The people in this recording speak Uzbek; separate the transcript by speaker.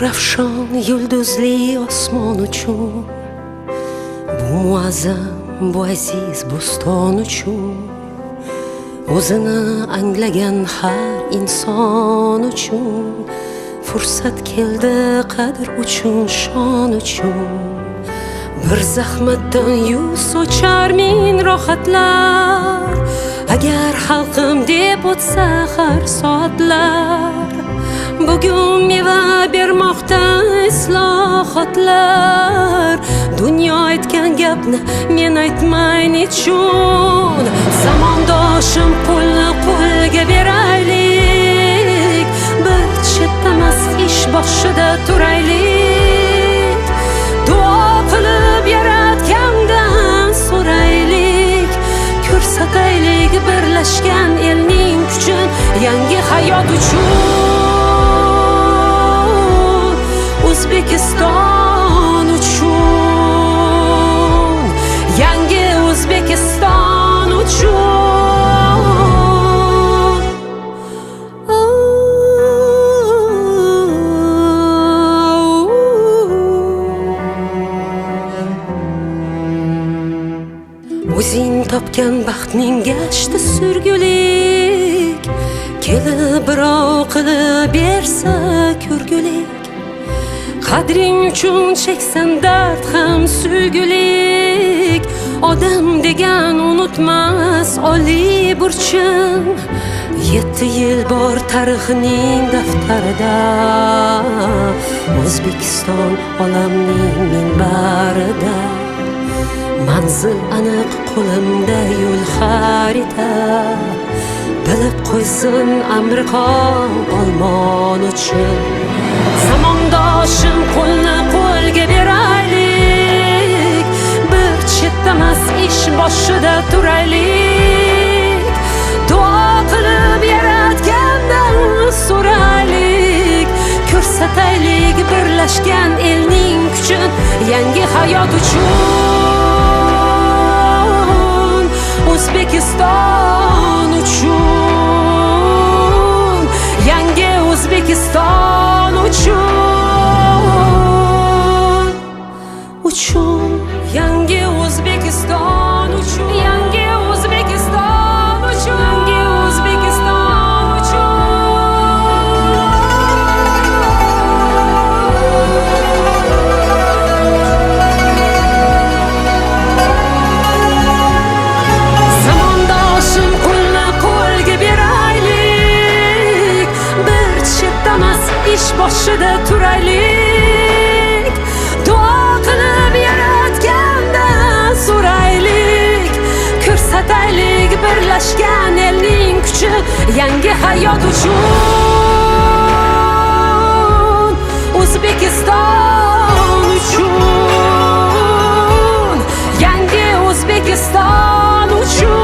Speaker 1: nurafshon yulduzli osmon uchun, bu muazzam, bu aziz bo'ston uchun, o'zini anglagan har inson uchun fursat keldi qadr uchun, shon uchun. Bir zahmatdan yuz sochar ming rohatlar, agar xalqim deb o'tsa har soatlar. Bugun meva bermoqda islohotlar, dunyo aytgan gapni men aytmay nechun. Zamondoshim qo'lni qo'lga beraylik, bir chetdamas ish boshida turaylik. Duo qilib yaratgandan so'raylik, ko'rsataylik birlashgan elning kuchin, yangi hayot uchun. O'zbekiston uchun, yangi O'zbekiston uchun. O'zing topgan baxtning gashti surgulik, kelib birov qilib bersa ko'rgulik. Qadring uchun cheksan dard ham suygulik, odam degan unutmas oliy burchim. 7 yil bor tarixning daftarida, O'zbekiston olamning minbarida. Manzil aniq qo'limda, yo'l xarita, bilib qo'ysin Amerika olmon uchun. Zamondoshim qo'lni qo'lga beraylik, bir chetdamas ish boshida turaylik. Duo qilib yaratgandan so'raylik, ko'rsataylik birlashgan elning kuchin, yangi hayot uchun. O'zbekiston uchun, yangi O'zbekiston uchun, yangi O'zbekiston uchun, yangi O'zbekiston uchun, yangi O'zbekiston uchun. Zamondoshim qo'lni qo'lga beraylik, bir chetdamas ish boshida turaylik. Duo qilib yaratgandan so'raylik, ko'rsataylik birlashgan elning kuchi, yangi hayot uchun. O'zbekiston uchun, yangi O'zbekiston uchun.